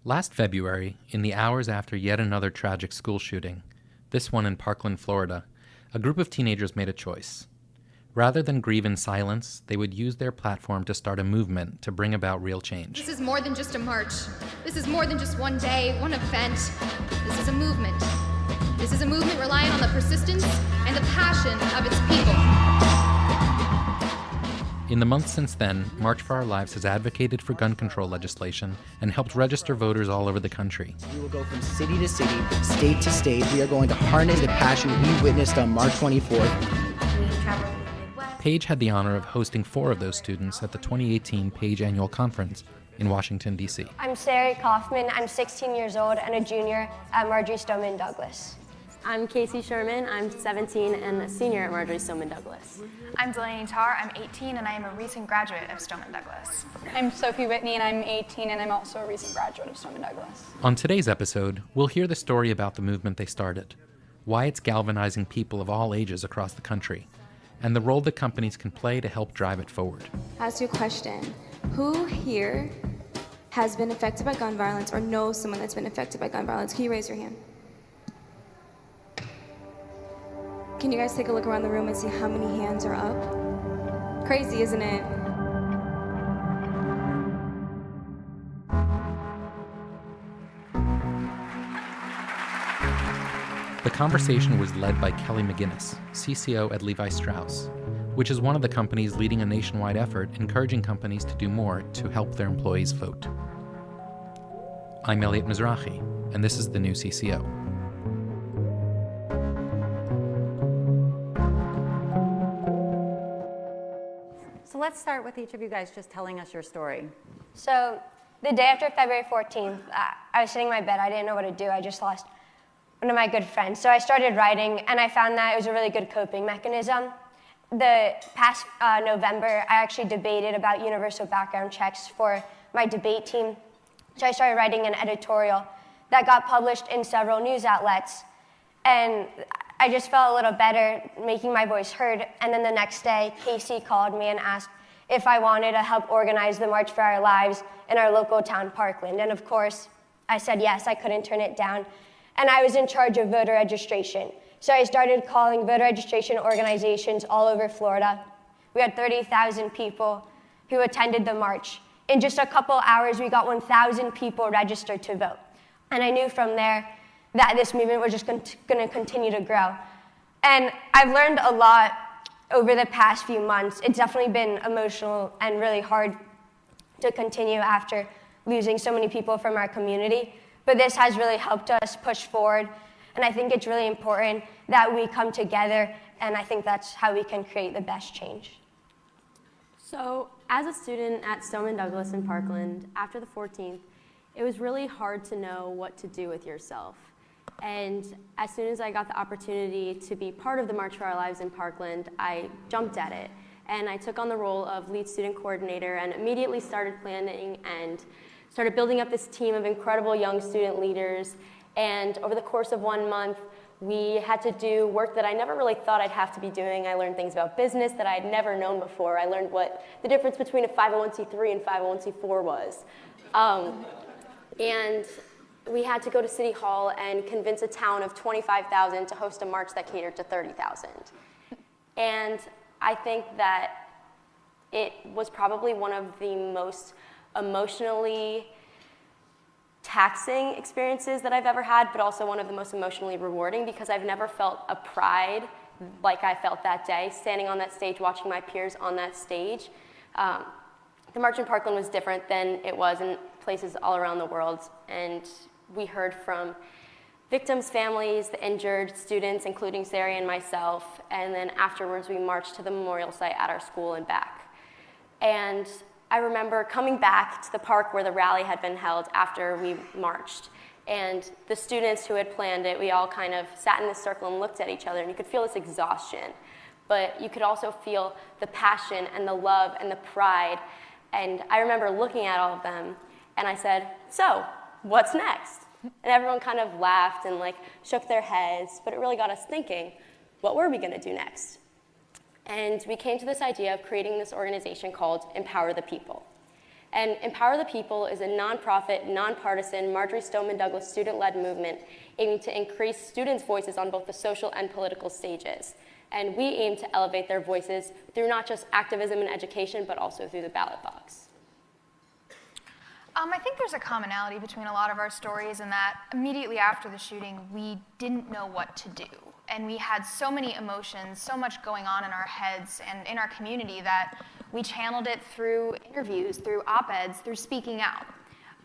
Last February, in the hours after yet another tragic school shooting, this one in Parkland, Florida, a group of teenagers made a choice. Rather than grieve in silence, they would use their platform to start a movement to bring about real change. This is more than just a march. This is more than just one day, one event. This is a movement. This is a movement relying on the persistence and the passion of its people. In the months since then, March for Our Lives has advocated for gun control legislation and helped register voters all over the country. We will go from city to city, state to state. We are going to harness the passion we witnessed on March 24th. Paige had the honor of hosting 4 of those students at the 2018 Page Annual Conference in Washington, D.C. I'm Sarah Kaufman. I'm 16 years old and a junior at Marjory Stoneman Douglas. I'm Casey Sherman. I'm 17 and a senior at Marjory Stoneman Douglas. I'm Delaney Tarr. I'm 18 and I am a recent graduate of Stoneman Douglas. I'm Sophie Whitney and I'm 18 and I'm also a recent graduate of Stoneman Douglas. On today's episode, we'll hear the story about the movement they started, why it's galvanizing people of all ages across the country, and the role that companies can play to help drive it forward. Ask you a question. Who here has been affected by gun violence or knows someone that's been affected by gun violence? Can you raise your hand? Can you guys take a look around the room and see how many hands are up? Crazy, isn't it? The conversation was led by Kelly McGinnis, CCO at Levi Strauss, which is one of the companies leading a nationwide effort encouraging companies to do more to help their employees vote. I'm Elliot Mizrahi, and this is the new CCO. So let's start with each of you guys just telling us your story. So the day after February 14th, I was sitting in my bed. I didn't know what to do. I just lost one of my good friends. So I started writing, and I found that it was a really good coping mechanism. The past November, I actually debated about universal background checks for my debate team. So I started writing an editorial that got published in several news outlets. And I just felt a little better making my voice heard. And then the next day, Casey called me and asked if I wanted to help organize the March for Our Lives in our local town, Parkland. And of course, I said yes, I couldn't turn it down. And I was in charge of voter registration. So I started calling voter registration organizations all over Florida. We had 30,000 people who attended the march. In just a couple hours, we got 1,000 people registered to vote. And I knew from there that this movement was just going to continue to grow. And I've learned a lot over the past few months. It's definitely been emotional and really hard to continue after losing so many people from our community. But this has really helped us push forward. And I think it's really important that we come together, and I think that's how we can create the best change. So as a student at Stoneman Douglas in Parkland, after the 14th, it was really hard to know what to do with yourself. And as soon as I got the opportunity to be part of the March for Our Lives in Parkland, I jumped at it. And I took on the role of lead student coordinator and immediately started planning and started building up this team of incredible young student leaders. And over the course of 1 month, we had to do work that I never really thought I'd have to be doing. I learned things about business that I had never known before. I learned what the difference between a 501c3 and 501c4 was. And we had to go to City Hall and convince a town of 25,000 to host a march that catered to 30,000. And I think that it was probably one of the most emotionally taxing experiences that I've ever had, but also one of the most emotionally rewarding, because I've never felt a pride like I felt that day, standing on that stage, watching my peers on that stage. The March in Parkland was different than it was in places all around the world, and we heard from victims' families, the injured students, including Sari and myself, and then afterwards we marched to the memorial site at our school and back. And I remember coming back to the park where the rally had been held after we marched, and the students who had planned it, we all kind of sat in this circle and looked at each other, and you could feel this exhaustion, but you could also feel the passion and the love and the pride. And I remember looking at all of them, and I said, so, what's next? And everyone kind of laughed and shook their heads, but it really got us thinking, what were we gonna do next? And we came to this idea of creating this organization called Empower the People. And Empower the People is a nonprofit, nonpartisan, Marjory Stoneman Douglas student-led movement aiming to increase students' voices on both the social and political stages. And we aim to elevate their voices through not just activism and education, but also through the ballot box. I think there's a commonality between a lot of our stories in that immediately after the shooting, we didn't know what to do. And we had so many emotions, so much going on in our heads and in our community that we channeled it through interviews, through op-eds, through speaking out.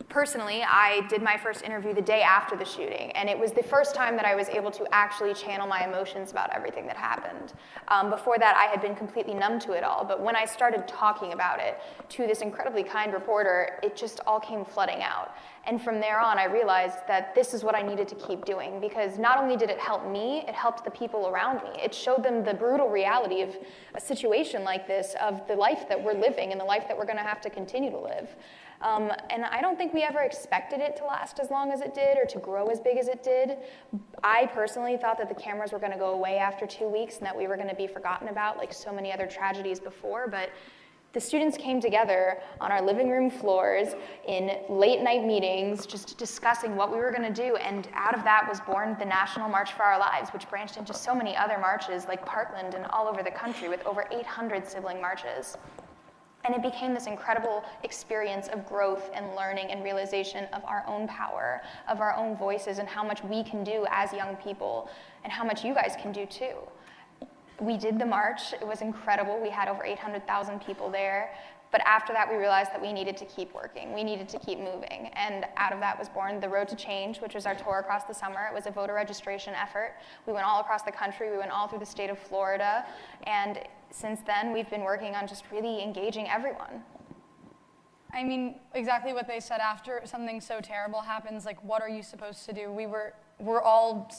Personally, I did my first interview the day after the shooting, and it was the first time that I was able to actually channel my emotions about everything that happened. Before that, I had been completely numb to it all, but when I started talking about it to this incredibly kind reporter, it just all came flooding out. And from there on, I realized that this is what I needed to keep doing, because not only did it help me, it helped the people around me. It showed them the brutal reality of a situation like this, of the life that we're living and the life that we're going to have to continue to live. And I don't think we ever expected it to last as long as it did or to grow as big as it did. I personally thought that the cameras were going to go away after 2 weeks and that we were going to be forgotten about like so many other tragedies before, but the students came together on our living room floors in late night meetings just discussing what we were going to do, and out of that was born the National March for Our Lives, which branched into so many other marches like Parkland and all over the country with over 800 sibling marches. And it became this incredible experience of growth and learning and realization of our own power, of our own voices, and how much we can do as young people, and how much you guys can do too. We did the march. It was incredible. We had over 800,000 people there. But after that, we realized that we needed to keep working. We needed to keep moving. And out of that was born the Road to Change, which was our tour across the summer. It was a voter registration effort. We went all across the country. We went all through the state of Florida. And since then, we've been working on just really engaging everyone. I mean, exactly what they said. After something so terrible happens, like, what are you supposed to do? We were all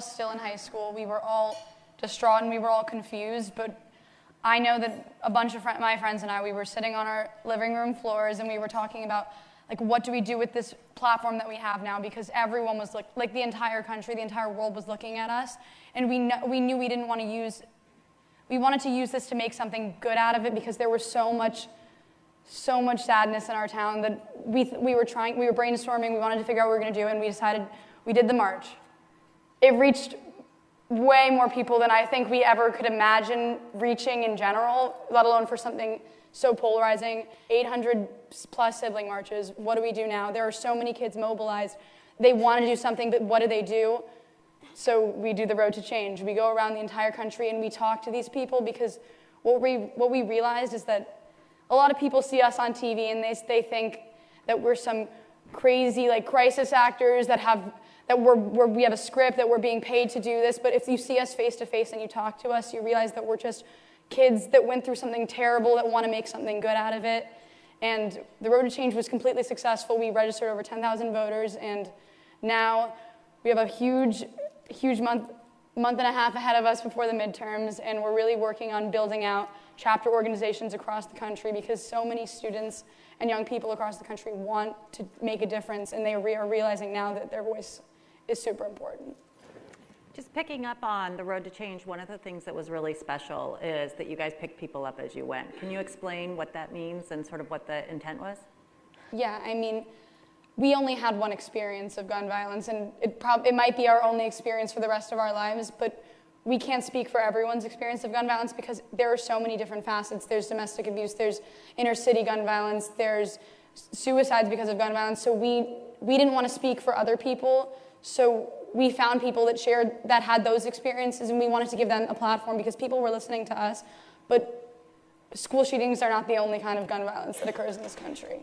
still in high school. We were all distraught and we were all confused, but I know that a bunch of my friends and I, we were sitting on our living room floors and we were talking about, like, what do we do with this platform that we have now? Because everyone was like the entire country, the entire world was looking at us, and we knew we didn't want to use. We wanted to use this to make something good out of it, because there was so much sadness in our town that we were brainstorming. We wanted to figure out what we were going to do, and we decided we did the march. It reached way more people than I think we ever could imagine reaching in general, let alone for something so polarizing. 800 plus sibling marches. What do we do now? There are so many kids mobilized. They want to do something, but what do? So we do the Road to Change. We go around the entire country and we talk to these people, because what we realized is that a lot of people see us on TV and they think that we're some crazy like crisis actors that we have a script, that we're being paid to do this. But if you see us face to face and you talk to us, you realize that we're just kids that went through something terrible that want to make something good out of it. And the Road to Change was completely successful. We registered over 10,000 voters, and now we have a huge month and a half ahead of us before the midterms, and we're really working on building out chapter organizations across the country, because so many students and young people across the country want to make a difference, and they are realizing now that their voice is super important. Just picking up on the Road to Change, one of the things that was really special is that you guys picked people up as you went. Can you explain what that means and sort of what the intent was? Yeah, I mean, we only had one experience of gun violence, and it might be our only experience for the rest of our lives, but we can't speak for everyone's experience of gun violence, because there are so many different facets. There's domestic abuse, there's inner city gun violence, there's suicides because of gun violence. So we didn't want to speak for other people, so we found people that had those experiences, and we wanted to give them a platform, because people were listening to us. But school shootings are not the only kind of gun violence that occurs in this country.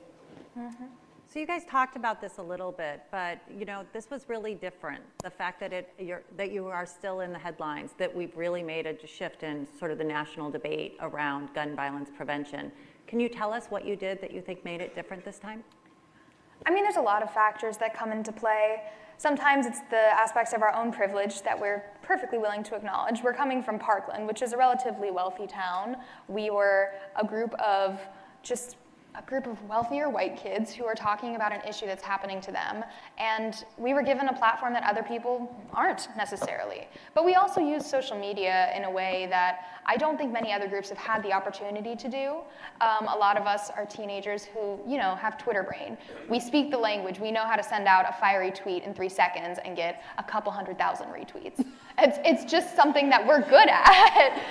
Mm-hmm. So you guys talked about this a little bit, but this was really different. The fact that you are still in the headlines, that we've really made a shift in sort of the national debate around gun violence prevention. Can you tell us what you did that you think made it different this time? I mean, there's a lot of factors that come into play. Sometimes it's the aspects of our own privilege that we're perfectly willing to acknowledge. We're coming from Parkland, which is a relatively wealthy town. We were a group of just a group of wealthier white kids who are talking about an issue that's happening to them, and we were given a platform that other people aren't necessarily. But we also use social media in a way that I don't think many other groups have had the opportunity to do. A lot of us are teenagers who, have Twitter brain. We speak the language. We know how to send out a fiery tweet in 3 seconds and get a couple 100,000 retweets. It's just something that we're good at.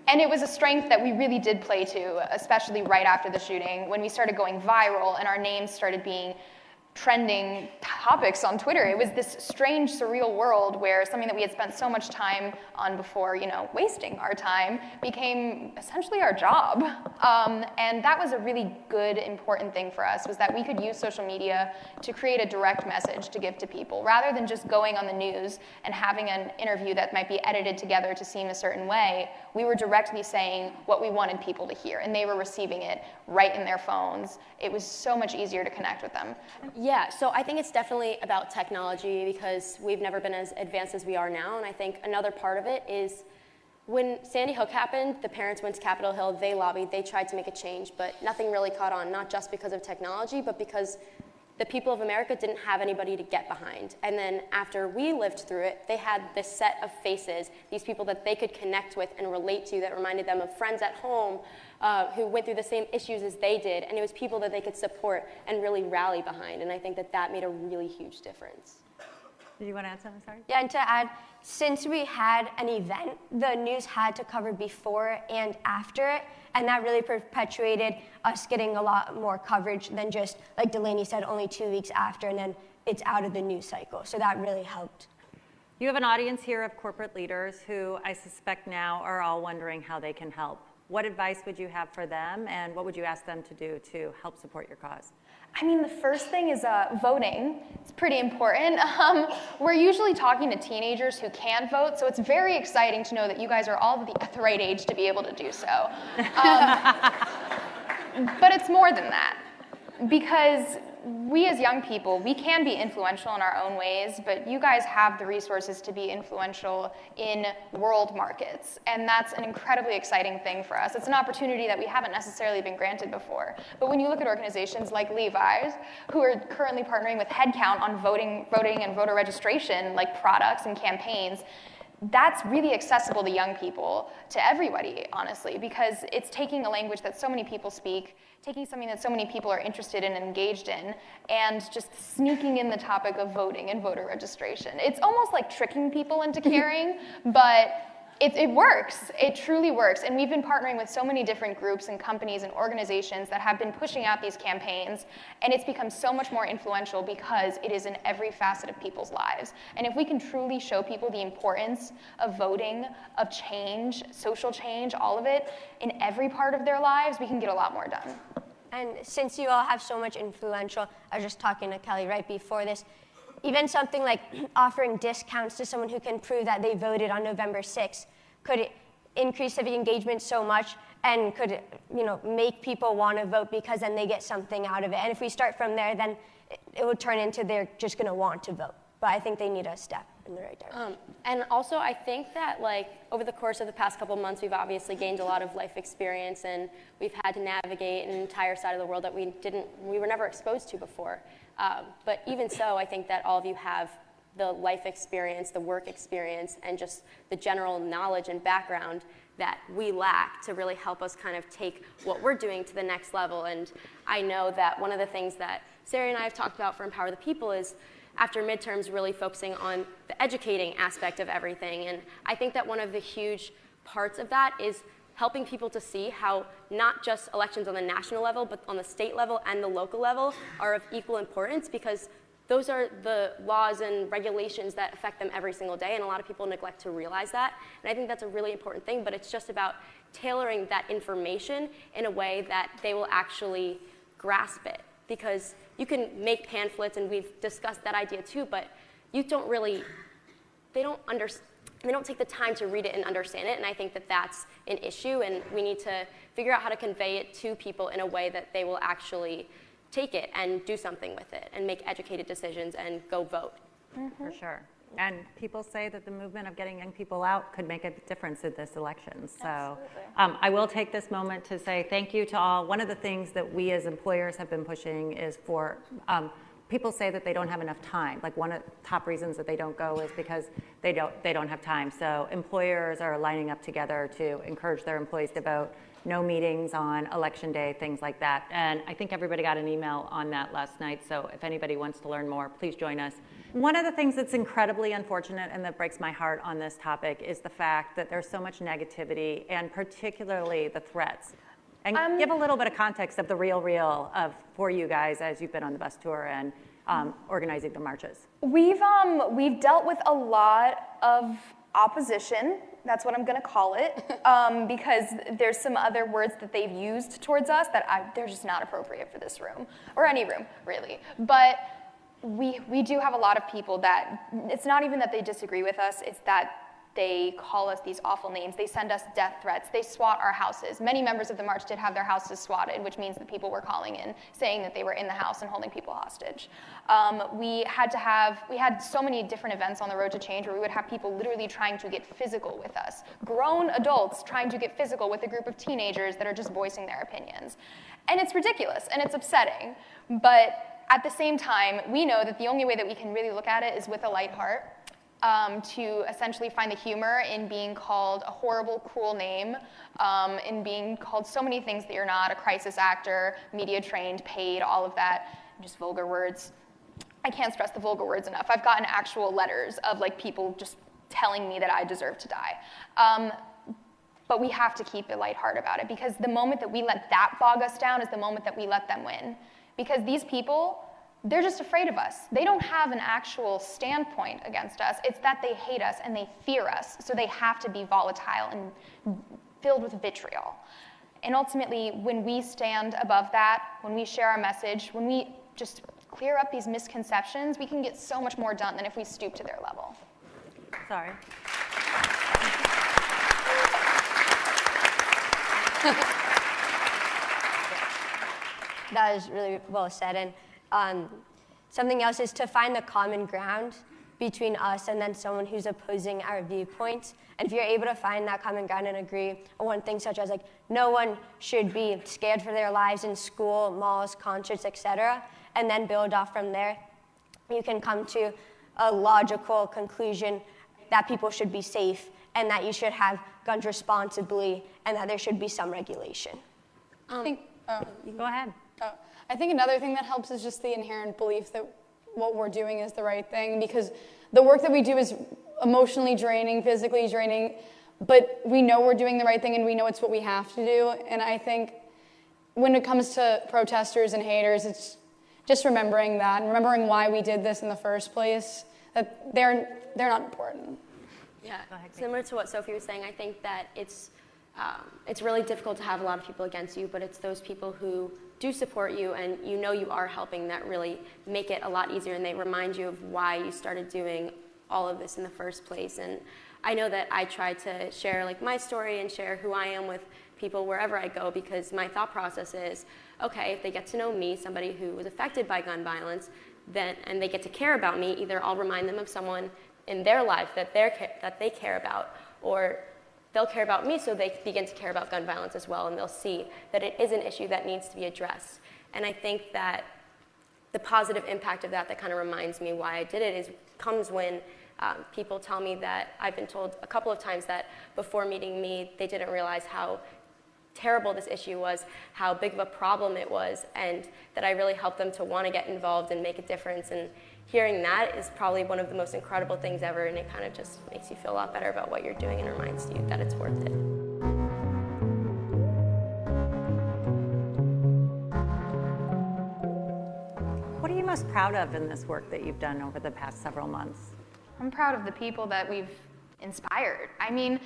And it was a strength that we really did play to, especially right after the shooting, when we started going viral and our names started being trending topics on Twitter. It was this strange, surreal world where something that we had spent so much time on before, wasting our time, became essentially our job. And that was a really good, important thing for us, was that we could use social media to create a direct message to give to people, rather than just going on the news and having an interview that might be edited together to seem a certain way. We were directly saying what we wanted people to hear, and they were receiving it right in their phones. It was so much easier to connect with them. Yeah, so I think it's definitely about technology, because we've never been as advanced as we are now. And I think another part of it is when Sandy Hook happened, the parents went to Capitol Hill, they lobbied, they tried to make a change, but nothing really caught on, not just because of technology, but because the people of America didn't have anybody to get behind. And then after we lived through it, they had this set of faces, these people that they could connect with and relate to, that reminded them of friends at home who went through the same issues as they did. And it was people that they could support and really rally behind. And I think that that made a really huge difference. Did you want to add something, sorry? Yeah, and to add, since we had an event, the news had to cover before and after it, and that really perpetuated us getting a lot more coverage than just, like Delaney said, only 2 weeks after, and then it's out of the news cycle. So that really helped. You have an audience here of corporate leaders who I suspect now are all wondering how they can help. What advice would you have for them, and what would you ask them to do to help support your cause? I mean, the first thing is voting. It's pretty important. We're usually talking to teenagers who can vote, so it's very exciting to know that you guys are all at the right age to be able to do so. But it's more than that, because we as young people, we can be influential in our own ways, but you guys have the resources to be influential in world markets, and that's an incredibly exciting thing for us. It's an opportunity that we haven't necessarily been granted before. But when you look at organizations like Levi's, who are currently partnering with Headcount on voting and voter registration, like products and campaigns, that's really accessible to young people, to everybody, honestly, because it's taking a language that so many people speak, taking something that so many people are interested in and engaged in, and just sneaking in the topic of voting and voter registration. It's almost like tricking people into caring, but it works. It truly works. And we've been partnering with so many different groups and companies and organizations that have been pushing out these campaigns, and it's become so much more influential because it is in every facet of people's lives. And if we can truly show people the importance of voting, of change, social change, all of it, in every part of their lives, we can get a lot more done. And since you all have so much influential, I was just talking to Kelly right before this, even something like offering discounts to someone who can prove that they voted on November 6th could increase civic engagement so much and could, make people want to vote, because then they get something out of it. And if we start from there, then it would turn into they're just going to want to vote. But I think they need a step in the right direction. And also, I think that over the course of the past couple months, we've obviously gained a lot of life experience, and we've had to navigate an entire side of the world that we were never exposed to before. But even so, I think that all of you have the life experience, the work experience, and just the general knowledge and background that we lack to really help us kind of take what we're doing to the next level. And I know that one of the things that Sarah and I have talked about for Empower the People is, after midterms, really focusing on the educating aspect of everything. And I think that one of the huge parts of that is helping people to see how not just elections on the national level, but on the state level and the local level are of equal importance, because those are the laws and regulations that affect them every single day, and a lot of people neglect to realize that. And I think that's a really important thing, but it's just about tailoring that information in a way that they will actually grasp it. Because you can make pamphlets, and we've discussed that idea too, but they don't take the time to read it and understand it, and I think that that's an issue, and we need to figure out how to convey it to people in a way that they will actually take it and do something with it and make educated decisions and go vote. For sure. And people say that the movement of getting young people out could make a difference in this election. So I will take this moment to say thank you to all. One of the things that we as employers have been pushing is for, people say that they don't have enough time. Like one of the top reasons that they don't go is because they don't have time. So employers are lining up together to encourage their employees to vote. No meetings on election day, things like that. And I think everybody got an email on that last night. So if anybody wants to learn more, please join us. One of the things that's incredibly unfortunate and that breaks my heart on this topic is the fact that there's so much negativity, and particularly the threats. And give a little bit of context of the real of for you guys as you've been on the bus tour and organizing the marches. We've dealt with a lot of opposition. That's what I'm going to call it, because there's some other words that they've used towards us that they're just not appropriate for this room, or any room, really. But we do have a lot of people that, it's not even that they disagree with us, it's that they call us these awful names. They send us death threats. They swat our houses. Many members of the march did have their houses swatted, which means that people were calling in, saying that they were in the house and holding people hostage. We had so many different events on the Road to Change where we would have people literally trying to get physical with us. Grown adults trying to get physical with a group of teenagers that are just voicing their opinions. And it's ridiculous and it's upsetting. But at the same time, we know that the only way that we can really look at it is with a light heart. To essentially find the humor in being called a horrible, cruel name, in being called so many things that you're not, a crisis actor, media trained, paid, all of that, just vulgar words. I can't stress the vulgar words enough. I've gotten actual letters of like people just telling me that I deserve to die. But we have to keep a light heart about it, because the moment that we let that bog us down is the moment that we let them win. Because these people, they're just afraid of us. They don't have an actual standpoint against us. It's that they hate us and they fear us, so they have to be volatile and filled with vitriol. And ultimately, when we stand above that, when we share our message, when we just clear up these misconceptions, we can get so much more done than if we stoop to their level. Sorry. That was really well said. And something else is to find the common ground between us and then someone who's opposing our viewpoints. And if you're able to find that common ground and agree on one thing, such as like no one should be scared for their lives in school, malls, concerts, etc., and then build off from there, you can come to a logical conclusion that people should be safe and that you should have guns responsibly and that there should be some regulation. I think, Go ahead. I think another thing that helps is just the inherent belief that what we're doing is the right thing, because the work that we do is emotionally draining, physically draining, but we know we're doing the right thing and we know it's what we have to do. And I think when it comes to protesters and haters, it's just remembering that and remembering why we did this in the first place, that they're not important. Yeah, similar to what Sophie was saying, I think that it's really difficult to have a lot of people against you, but it's those people who do support you and you know you are helping that really make it a lot easier, and they remind you of why you started doing all of this in the first place. And I know that I try to share like my story and share who I am with people wherever I go, because my thought process is, okay, if they get to know me, somebody who was affected by gun violence, then and they get to care about me, either I'll remind them of someone in their life that they care about, or they'll care about me, so they begin to care about gun violence as well, and they'll see that it is an issue that needs to be addressed. And I think that the positive impact of that kind of reminds me why I did it comes when people tell me that I've been told a couple of times that before meeting me, they didn't realize how terrible this issue was, how big of a problem it was, and that I really helped them to want to get involved and make a difference. And hearing that is probably one of the most incredible things ever, and it kind of just makes you feel a lot better about what you're doing and reminds you that it's worth it. What are you most proud of in this work that you've done over the past several months? I'm proud of the people that we've inspired. I mean,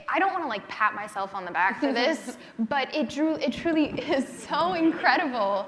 I don't want to like pat myself on the back for this, but it truly is so incredible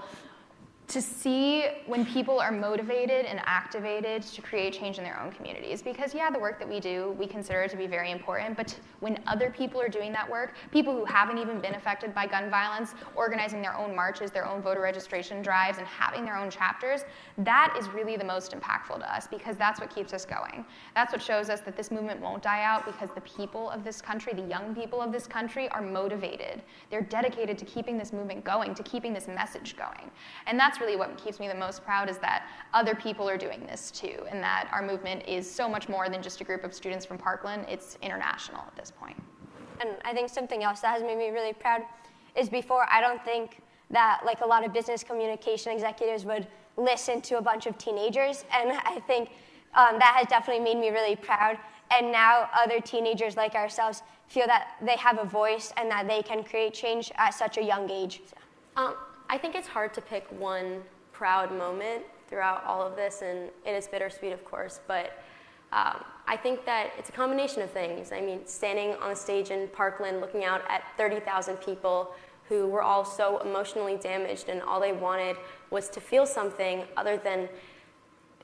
to see when people are motivated and activated to create change in their own communities. Because yeah, the work that we do, we consider it to be very important, but when other people are doing that work, people who haven't even been affected by gun violence, organizing their own marches, their own voter registration drives, and having their own chapters, that is really the most impactful to us, because that's what keeps us going. That's what shows us that this movement won't die out, because the people of this country, the young people of this country, are motivated. They're dedicated to keeping this movement going, to keeping this message going. And that's really what keeps me the most proud, is that other people are doing this too, and that our movement is so much more than just a group of students from Parkland. It's international at this point. And I think something else that has made me really proud is before, I don't think that like a lot of business communication executives would listen to a bunch of teenagers, and I think that has definitely made me really proud. And now other teenagers like ourselves feel that they have a voice and that they can create change at such a young age. I think it's hard to pick one proud moment throughout all of this, and it is bittersweet, of course, but I think that it's a combination of things. I mean, standing on a stage in Parkland looking out at 30,000 people who were all so emotionally damaged, and all they wanted was to feel something other than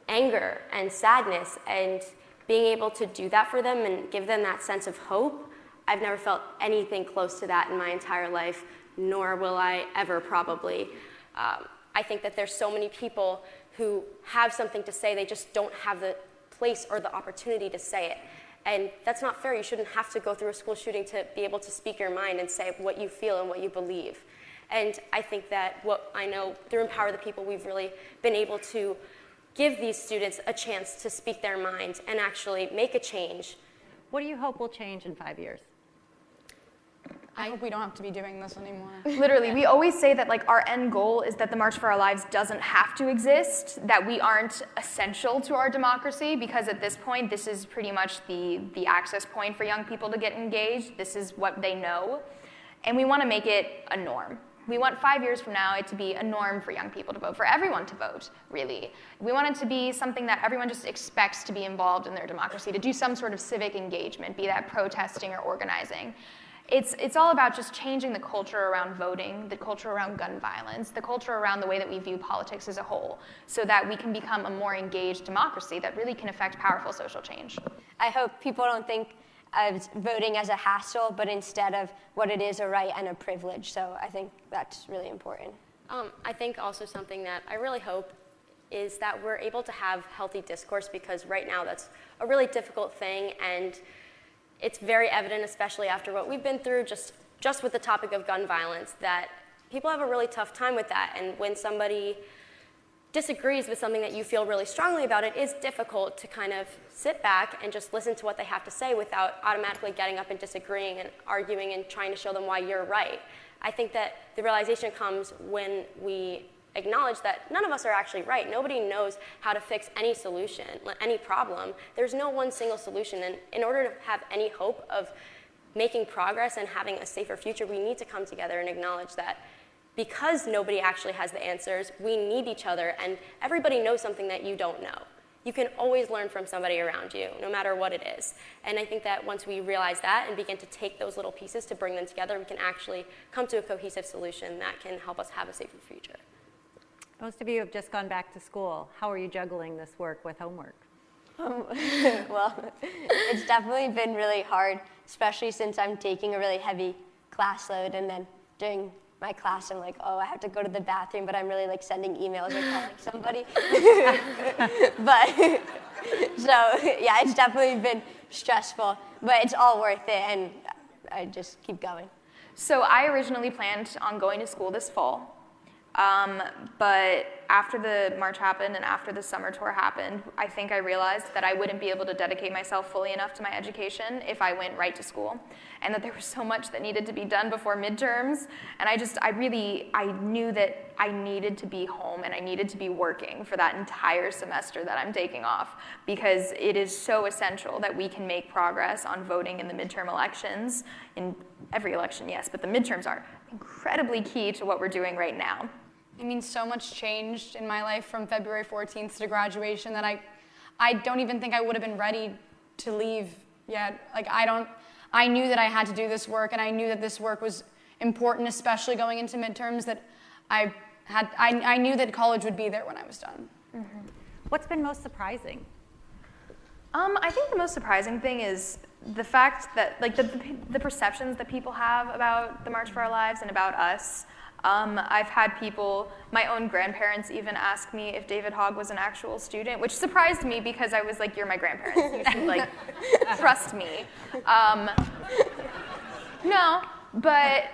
anger and sadness, and being able to do that for them and give them that sense of hope. I've never felt anything close to that in my entire life, nor will I ever probably. I think that there's so many people who have something to say, they just don't have the place or the opportunity to say it. And that's not fair. You shouldn't have to go through a school shooting to be able to speak your mind and say what you feel and what you believe. And I think that what I know through Empower the People, we've really been able to give these students a chance to speak their minds and actually make a change. What do you hope will change in 5 years? I hope we don't have to be doing this anymore. Literally, we always say that like our end goal is that the March for Our Lives doesn't have to exist, that we aren't essential to our democracy, because at this point, this is pretty much the access point for young people to get engaged. This is what they know, and we want to make it a norm. We want 5 years from now it to be a norm for young people to vote, for everyone to vote, really. We want it to be something that everyone just expects to be involved in their democracy, to do some sort of civic engagement, be that protesting or organizing. It's all about just changing the culture around voting, the culture around gun violence, the culture around the way that we view politics as a whole, so that we can become a more engaged democracy that really can affect powerful social change. I hope people don't think of voting as a hassle, but instead of what it is, a right and a privilege. So I think that's really important. I think also something that I really hope is that we're able to have healthy discourse, because right now that's a really difficult thing, and it's very evident, especially after what we've been through just with the topic of gun violence, that people have a really tough time with that. And when somebody disagrees with something that you feel really strongly about, it is difficult to kind of sit back and just listen to what they have to say without automatically getting up and disagreeing and arguing and trying to show them why you're right. I think that the realization comes when we acknowledge that none of us are actually right. Nobody knows how to fix any solution, any problem. There's no one single solution, and in order to have any hope of making progress and having a safer future, we need to come together and acknowledge that because nobody actually has the answers, we need each other, and everybody knows something that you don't know. You can always learn from somebody around you, no matter what it is. And I think that once we realize that and begin to take those little pieces to bring them together, we can actually come to a cohesive solution that can help us have a safer future. Most of you have just gone back to school. How are you juggling this work with homework? Well, it's definitely been really hard, especially since I'm taking a really heavy class load, and then during my class I'm like, oh, I have to go to the bathroom, but I'm really like sending emails or calling somebody. But so yeah, it's definitely been stressful, but it's all worth it, and I just keep going. So I originally planned on going to school this fall. But after the march happened and after the summer tour happened, I think I realized that I wouldn't be able to dedicate myself fully enough to my education if I went right to school, and that there was so much that needed to be done before midterms. And I knew that I needed to be home and I needed to be working for that entire semester that I'm taking off, because it is so essential that we can make progress on voting in the midterm elections. In every election, yes, but the midterms are incredibly key to what we're doing right now. I mean, so much changed in my life from February 14th to graduation that I don't even think I would have been ready to leave yet. Like, I knew that I had to do this work, and I knew that this work was important, especially going into midterms, that I I knew that college would be there when I was done. What's been most surprising? I think the most surprising thing is the fact that, like, the perceptions that people have about the March for Our Lives and about us. I've had people, my own grandparents even ask me if David Hogg was an actual student, which surprised me because I was like, you're my grandparents, you should, like, trust me. No, but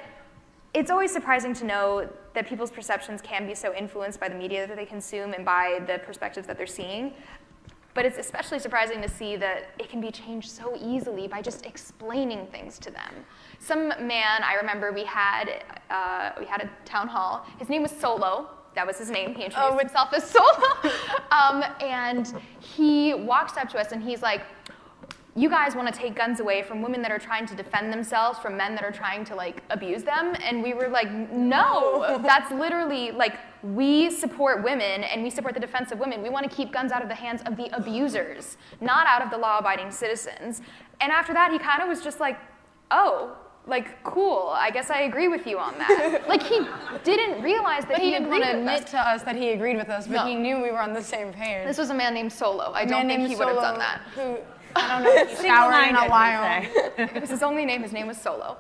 it's always surprising to know that people's perceptions can be so influenced by the media that they consume and by the perspectives that they're seeing. But it's especially surprising to see that it can be changed so easily by just explaining things to them. Some man, I remember we had a town hall. His name was Solo. That was his name. He introduced himself as Solo. And he walks up to us and he's like, you guys want to take guns away from women that are trying to defend themselves from men that are trying to, like, abuse them? And we were like, no, that's literally, like, we support women and we support the defense of women. We want to keep guns out of the hands of the abusers, not out of the law-abiding citizens. And after that, he kind of was just like, oh, like, cool, I guess I agree with you on that. Like, he didn't realize that he didn't agreed want to with admit us. to us that he agreed with us, but No. he knew we were on the same page. This was a man named Solo. I don't think he would have done that. Who, I don't know, he showered in a while. It was his only name. His name was Solo.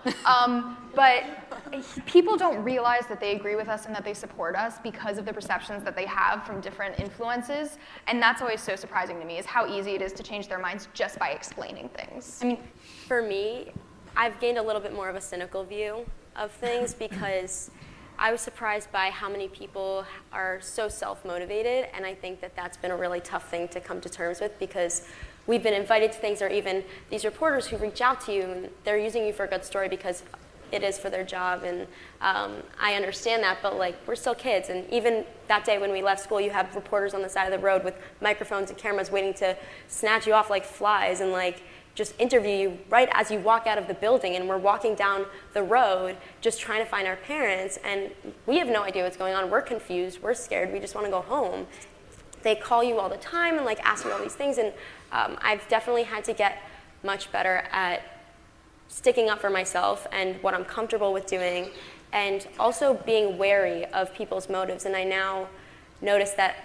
But people don't realize that they agree with us and that they support us because of the perceptions that they have from different influences. And that's always so surprising to me, is how easy it is to change their minds just by explaining things. I mean, for me, I've gained a little bit more of a cynical view of things because I was surprised by how many people are so self-motivated, and I think that that's been a really tough thing to come to terms with because we've been invited to things, or even these reporters who reach out to you, and they're using you for a good story because it is for their job, and I understand that, but, like, we're still kids, and even that day when we left school, you have reporters on the side of the road with microphones and cameras waiting to snatch you off like flies and, like, just interview you right as you walk out of the building, and we're walking down the road just trying to find our parents, and we have no idea what's going on. We're confused, we're scared, we just want to go home. They call you all the time and, like, ask you all these things, and I've definitely had to get much better at sticking up for myself and what I'm comfortable with doing, and also being wary of people's motives. And I now notice that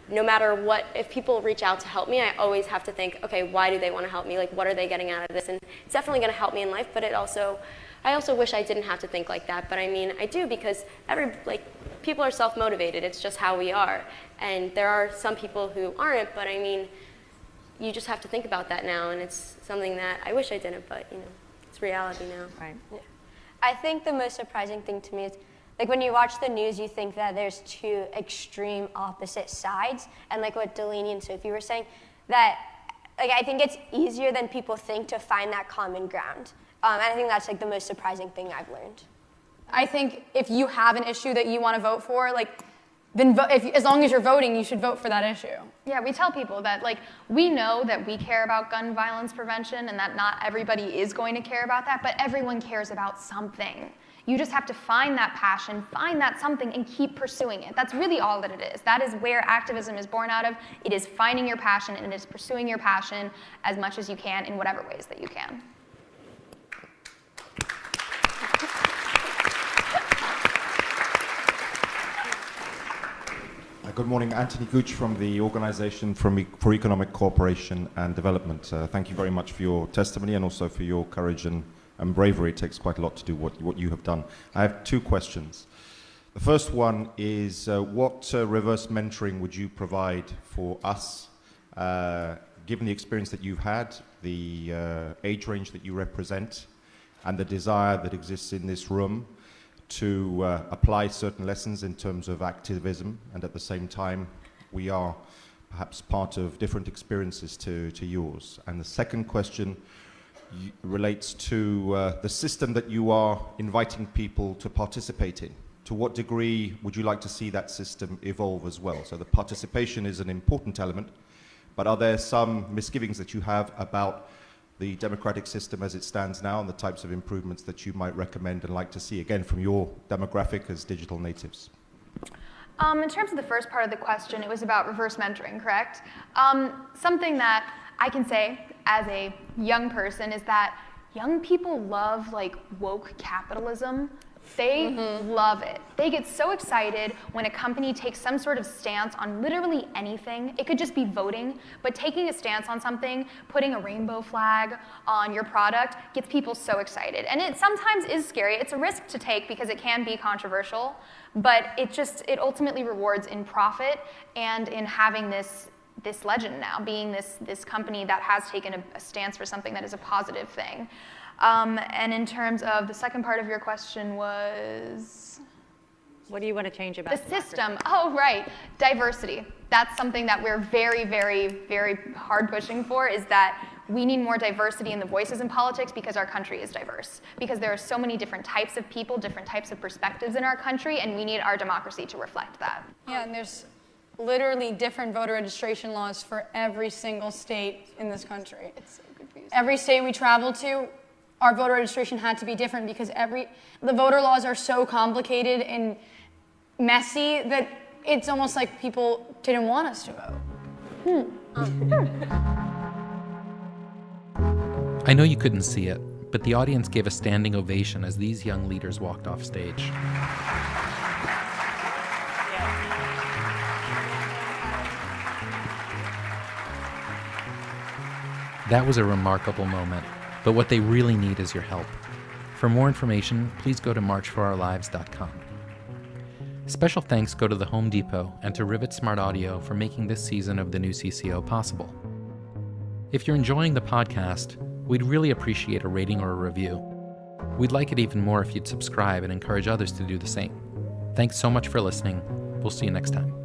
no matter what, if people reach out to help me, I always have to think, okay, why do they want to help me? Like, what are they getting out of this? And it's definitely going to help me in life, but I also wish I didn't have to think like that. But I mean, I do, because people are self-motivated. It's just how we are. And there are some people who aren't, but I mean, you just have to think about that now, and it's something that I wish I didn't, but, you know, it's reality now. Right. Yeah. I think the most surprising thing to me is, like, when you watch the news, you think that there's two extreme opposite sides, and like what Delaney and Sophie were saying, that, like, I think it's easier than people think to find that common ground. And I think that's, like, the most surprising thing I've learned. I think if you have an issue that you want to vote for, like, then as long as you're voting, you should vote for that issue. Yeah, we tell people that, like, we know that we care about gun violence prevention and that not everybody is going to care about that, but everyone cares about something. You just have to find that passion, find that something, and keep pursuing it. That's really all that it is. That is where activism is born out of. It is finding your passion, and it is pursuing your passion as much as you can in whatever ways that you can. Good morning, Anthony Gooch from the Organization for Economic Cooperation and Development. Thank you very much for your testimony and also for your courage and bravery. It takes quite a lot to do what you have done. I have two questions. The first one is, what reverse mentoring would you provide for us, given the experience that you've had, the age range that you represent, and the desire that exists in this room to apply certain lessons in terms of activism, and at the same time we are perhaps part of different experiences to yours. And the second question relates to the system that you are inviting people to participate in. To what degree would you like to see that system evolve as well? So the participation is an important element, but are there some misgivings that you have about the democratic system as it stands now and the types of improvements that you might recommend and like to see, again, from your demographic as digital natives? In terms of the first part of the question, it was about reverse mentoring, correct? Something that I can say as a young person is that young people love, like, woke capitalism They love it. They get so excited when a company takes some sort of stance on literally anything. It could just be voting, but taking a stance on something, putting a rainbow flag on your product gets people so excited. And it sometimes is scary. It's a risk to take because it can be controversial, but it ultimately rewards in profit and in having this legend now, being this company that has taken a stance for something that is a positive thing. And in terms of the second part of your question was? What do you want to change about the system? Oh, right, diversity. That's something that we're very, very, very hard pushing for, is that we need more diversity in the voices in politics because our country is diverse. Because there are so many different types of people, different types of perspectives in our country, and we need our democracy to reflect that. Yeah, and there's literally different voter registration laws for every single state in this country. It's so confusing. Every state we travel to, our voter registration had to be different because the voter laws are so complicated and messy that it's almost like people didn't want us to vote. I know you couldn't see it, but the audience gave a standing ovation as these young leaders walked off stage. That was a remarkable moment, but what they really need is your help. For more information, please go to marchforourlives.com. Special thanks go to the Home Depot and to Rivet Smart Audio for making this season of the new CCO possible. If you're enjoying the podcast, we'd really appreciate a rating or a review. We'd like it even more if you'd subscribe and encourage others to do the same. Thanks so much for listening. We'll see you next time.